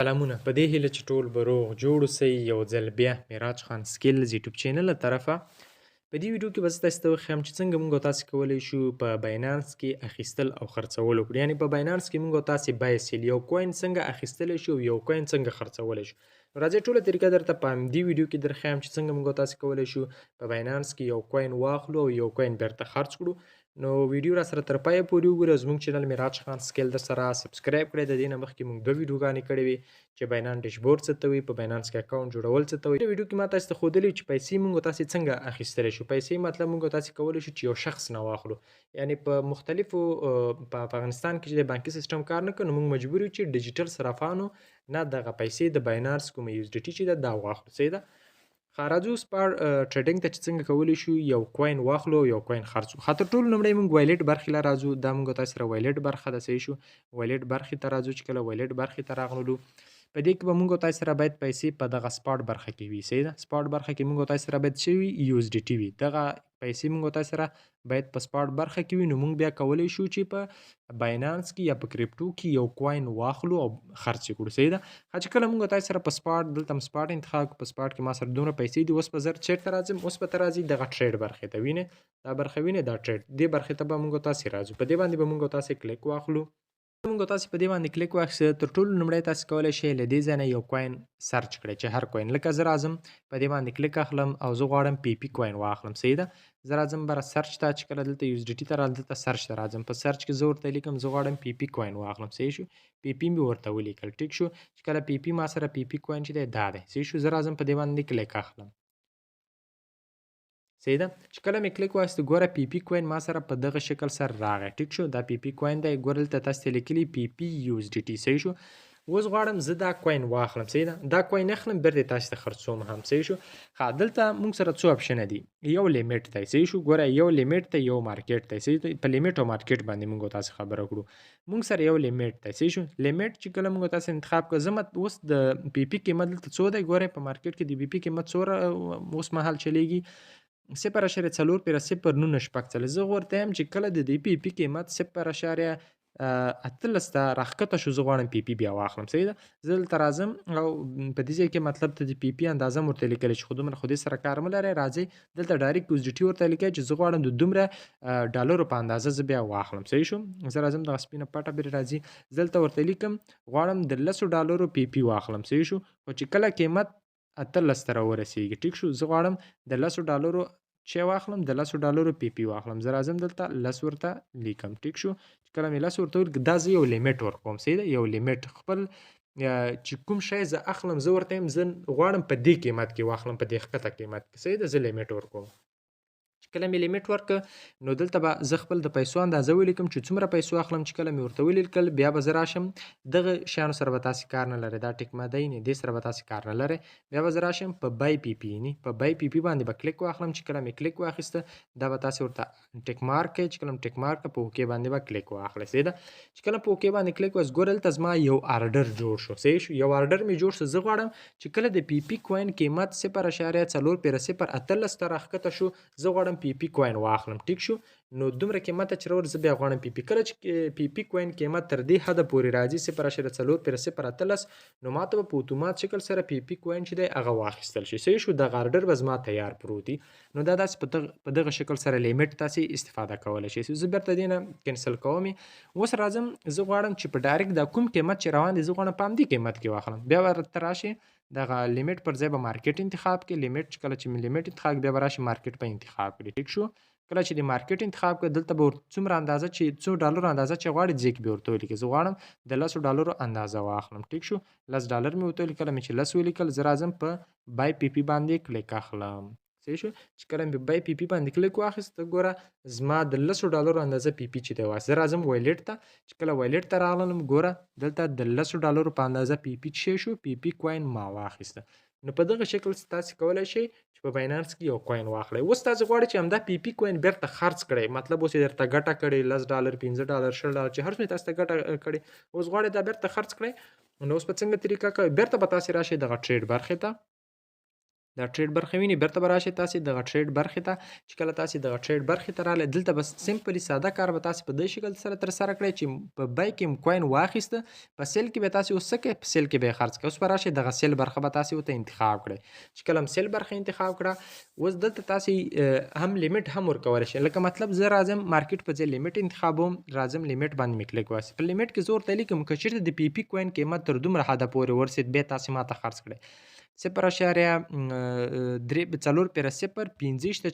سلامونه په دې هیله چې ټول به روغ جوړ اوسئ یو ځل بیا معراج خان سکیلز یوټیوب چینل له طرفه په دې ویډیو کې به زه تاسو ته وښیم چې څنګه موږ او تاسې کولی شو په بایننس کې اخیستل او خرڅول وکړو. یعنې په بایننس کې موږ او تاسې بای سیل یو کوین څنګه اخیستلی شو او یو کوین څنګه خرڅولی شو. راځئ ټوله طریقه درته په همدې ویډیو کې درښیم چې څنګه موږ او تاسې کولی شو په بایننس کې یو کوین واخلو او یو کوین بیرته خرڅ کړو. نو ویډیو را سره تر پایه پورې وګورئ. زموږ چینل معراج خان سکیل در سره سبسکرایب کړئ. د دې نه مخکې موږ 2 ویډیوګانې کړې وې چې بایننس ډیشبورډ څه ته وایي، په بایننس کې اکونټ جوړول څه ته وایي. ویډیو کې ما تاسو ته ښودلي چې پیسې موږ تاسې څنګه اخیستلی شو. پیسې مطلب موږ تاسې کولی شو چې یو شخص نه واخلو. یعنې په مختلفو په افغانستان کې چې د بانکي سیستم کار نه کوي، نو موږ مجبور یو چې ډیجیټل صرافانو نه دغه پیسې د بایننس کومه یو اس ډي ټي چې ده دا واخلو. صحیح ده. راځو سپاټ ټریډینګ ته چې څنګه کولی شو یو کوین واخلو یو کوین خرڅو. تر ټولو لومړی موږ وایلیټ برخې له راځو. دا موږ تاسې سره وایلیټ برخه ده. صحیح شو. وایلیټ برخې ته راځو. چې کله وایلیټ برخې ته راغلو په دې کې به موږ تاسې سره باید پیسې په دغه سپاټ برخه کې وي. صحیح ده. سپاټ برخه کې موږ تاسې سره باید څه وي؟ یو اس ډي ټي وي. دغه پیسې موږ تاسې سره باید په سپاټ برخه کې وي. نو موږ بیا کولی شو چې په بایننس کې یا په کریپټو کې یو کوین واخلو او خرڅ یې کړو. صحیح ده. چې کله موږ تاسې سره په سپاټ دلته م سپاټ انتخاب کړو، په سپاټ کې ما سره دومره پیسې دي. اوس به زه چیرته راځم؟ اوس به ته راځئ دغه ټریډ برخې ته. وینې دا برخه وینې دا ټریډ، دې برخې ته به موږ تاسې راځو. په دې باندې به موږ تاسې کلیک واخلو. موږ تاسې په دې باندې کلیک واخیسته. تر ټولو لومړی تاسې کولی شئ له دې ځای نه یو کوین سرچ کړئ، چې هر کوین. لکه زه راځم په دې باندې کلیک اخلم او زه غواړم پی پی کوین واخلم. صحیح ده. زه راځم بره سرچ ته، چې کله دلته یو اس ډي ټي ته راځم دلته سرچ ته راځم. په سرچ کې زه ورته لیکم زه غواړم پی پی کوین واخلم. صحیح شو. پی پی مې ورته ولیکل. ټیک شو. چې کله پی پی ما سره پی پی کوین چې دی دا دی. صحیح شو. زه راځم په دې باندې کلیک اخلم. صحیح ده. چې کله مې کلیک واخیسته ګوره پی پی کوین ما سره په دغه شکل سره راغی. ټیک شو. دا پی پی کوین دی. ګوره دلته تاسو ته لیکلي پی پی یو اس ډي ټي. صحیح شو. اوس غواړم زه دا کوین واخلم. صحیح ده. دا کوین اخلم بیرته تاسو ته خرڅوم هم. صحیح شو. دلته موږ سره څو اپشنه دي. یو لیمیټ دی. صحیح شو. ګوره یو لیمیټ دی، یو مارکیټ دی. صحیح ده. په لیمیټ او مارکیټ باندې موږ تاسو خبره کړو. موږ سره یو لیمیټ دی. صحیح شو. لیمیټ چې کله موږ تاسو انتخاب کړو، زه اوس د پی پی قیمت دلته څو دی؟ ګوره په مارکیټ کې د پی پی قیمت څومره اوس مهال چلیږي؟ 0.4 زه ورته یم چې کله د دې پی پی قیمت 0.18 ته راښکته شو، زه غواړم پی پی بیا واخلم. صحیح ده. زه دلته راځم او په دې ځای کې مطلب ته د پی پی اندازه مو ورته لیکلی چې خو دومره خو دې سره کار مه لرئ. راځئ دلته ډایرکټ یو اس ډي ټي ورته لیکئ چې زه غواړم د دومره ډالرو په اندازه زه بیا واخلم. صحیح شو. زه راځم دغه سپینه پټه بیر راځي. زه دلته ورته لیکم غواړم د 10 ډالرو پی پی واخلم. صحیح شو. خو چې کله قیمت 18 ته راورسېږي، ټیک شو، زه غواړم د 10 ډالرو چې واخلم، د 10 ډالرو پی پی واخلم. زه راځم دلته 10 ورته لیکم. ټیک شو. چې کله مې 10 ورته ولیکم دا زه یو لیمیټ ورکوم. صحیح ده. یو لیمیټ خپل چې کوم شی زه اخلم زه ورته یم زه غواړم په دې قیمت کې واخلم، په دې ښکته قیمت کې. صحیح ده. زه لیمیټ ورکوم. چې کله مې لیمیټ ورکړه نو دلته به زه خپل د پیسو اندازه ولیکم چې څومره پیسو اخلم. چې کله مې ورته ولیکل بیا به زه راشم دغه شیانو سره به تاسې کار نه لرئ. دا ټیک ماده یې دې سره به تاسې کار نه لرئ. بیا به زه راشم په بای پی پی په بای پی پی باندې به کلیک واخلم. چې کله مې کلیک واخیسته دا به تاسې ورته ټیک مارک کړئ. چې کله ټیک مارک په اوکې باندې به کلیک واخلئ. صحیح ده. چې کله په اوکې باندې کلیک واس ګوره دلته زما یو آرډر جوړ شو. صحیح شو. یو آرډر مې جوړ شو. زه غواړم چې کله د پی پی کوین قیمت 0.4 ته راښکته شو، زه غواړم پی پی کوین واخلم. ټیک شو. نو دومره قیمت چې راوړ زه بیا غواړم پی پی. کله چې پی پی کوین قیمت تر دې حده پورې راځي 0.4 نو ماته به په اتومات شکل سره پی پی کوین چې دی هغه واخیستل شي. صحیح شو. دغه آرډر به زما تیار پروت وي. نو دا داسې په دغه شکل سره لیمیټ تاسې استفاده کولی شئ. زه بیرته دې نه کینسل کوم. اوس راځم زه غواړم چې په ډایرکټ دا کوم قیمت چې روان دی زه غواړم په همدې قیمت کې واخلم. بیا ورته راشئ دغه لیمیټ پر ځای به مارکیټ انتخاب کړئ. لیمیټ کله چې مې لیمیټ انتخاب بیا به راشئ مارکیټ به انتخاب کړئ. ټیک شو. کله چې د مارکیټ انتخاب کړئ دلته به څومره اندازه چې څو ډالرو اندازه چې غواړئ ځای کې به ورته ولیکئ. زه غواړم د 10 ډالرو اندازه واخلم. ټیک شو. 10 ډالر مې ورته ولیکل. مې چې 10 ولیکل زه راځم په بای پی پی باندې کلیک اخلم. صحیح شو. چې کله مې بای پی پی باندې کلیک واخیسته ګوره زما د 10 ډالرو اندازه پی پی چې دی واخیست. زه راځم وایلیټ ته. چې کله وایلیټ ته راغلم ګوره دلته د 10 ډالرو په اندازه پی پی چې شو پی پی کوین ما واخیسته. نو په دغه شکل تاسې کولی شئ چې په بایننس کې یو کوین واخلئ. اوس تاسې غواړئ چې همدا پی پی کوین بیرته خرڅ کړئ. مطلب اوس یې درته ګټه کړې 10 ډالر 15 ډالر 20 ډالر چې هر څومره تاسو ته ګټه کړې اوس غواړئ دا بیرته خرڅ کړئ. نو اوس په څنګه طریقه کوئ؟ بیرته به تاسې راشئ دغه ټریډ برخې ته. د ټریډ برخه ویني بیرته به راشئ تاسې دغه ټریډ برخې ته چې کله تاسې دغه ټریډ برخې ته راغلی دلته به سمپلي ساده کار به تاسې په دې شکل سره ترسره کړئ چې په بای کې کوین واخیسته په سیل کې به تاسې اوس څه کوئ په سیل کې به یې خرڅ کړئ. اوس به راشئ دغه سیل برخه به تاسې ورته انتخاب کړئ چې کله هم سیل برخه انتخاب کړه اوس دلته تاسې هم لیمټ هم ورکولی شئ لکه مطلب زه راځم مارکیټ په ځای لیمټ انتخابوم راځم لیمټ باندې مې کلیک واسي په لیمټ کې زه ورته لیکم که چېرته د پی پی کوین قیمت تر دومره حده پورې ورسید بیا تاسې ماته خرڅ کړئ 0.4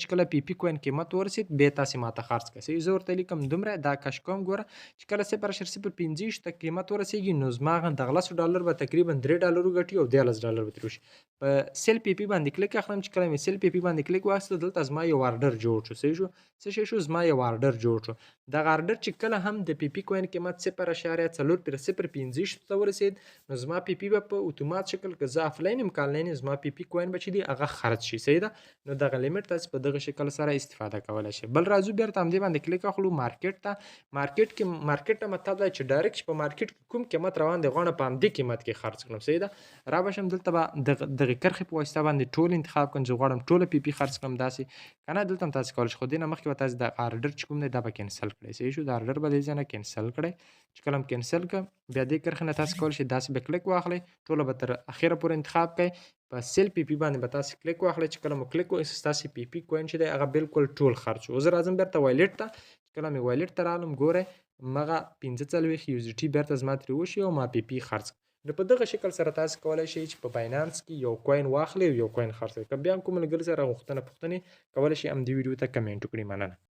چې کله پی پی کوین قیمت ورسید بیا تاسې ماته خرڅ کړئ. زه ورته لیکم دومره دا کش کوم ګوره چې کله 0.015 ته قیمت ورسیږي نو زما دغه $10 به تقریبا $3 ګټي او $11 به ترې وشي. په سیل پی پی باندې کلیک اخلم چې کله مې سیل پی پی باندې کلیک واخیسته دلته زما یو آرډر جوړ شو. صحیح شو څه شی شو زما یو آرډر جوړ شو. دغه آرډر چې کله هم د پی پی کوین قیمت 0.4 ته ورسید نو زما پی پی به په اتومات شکل که زه آفلاین هم کانلاین زما پی پی کوین به چې دی هغه خرڅ شي. صحیح ده نو دغه لیمټ تاسې په دغه شکل سره استفاده کولی شئ. بل راځو بیرته همدې باندې کلیک اخلو مارکیټ ته مارکیټ ته مطلب دی چې ډایرکټ چې په مارکیټ کې کوم قیمت روان دی غواړم په همدې قیمت کې خرڅ کړم. صحیح ده را به شم دلته به دغه کرښې په واسطه باندې ټول انتخاب کړم زه غواړم ټوله پی پی خرڅ کړم داسې که نه دلته هم تاسې کولی شئ خو دې نه مخکې به تاسې د آرډر چې کوم دی دا به کینسل کړئ. صحیح شو د آرډر به دې ځای نه کینسل کړئ چې کله هم کینسل کړم بیا دې کرښې نه تاسې کولی شئ داسې به کلیک واخلئ ټوله به تر اخره پورې انتخاب کړئ په سیل پی پی باندې به تاسې کلیک واخلئ چې کله مو کلیک وایست ستاسې پی پی کوین چې دی هغه بالکل ټول خرڅ شو. زه راځم بیرته وایلیټ ته چې کله مې وایلیټ ته رالم ګورئ همغه 45 یو زی ټي بیرته زما ترې وشي او ما پی پی خرڅ نو په دغه شکل سره تاسې کولی شئ چې په باینانس کې یو کوین واخلئ او یو کوین خرڅ کړئ. که بیا هم کوم ملګري سره غوښتنې کولی شئ همدې ویډیو ته کمنټ وکړئ. مننه.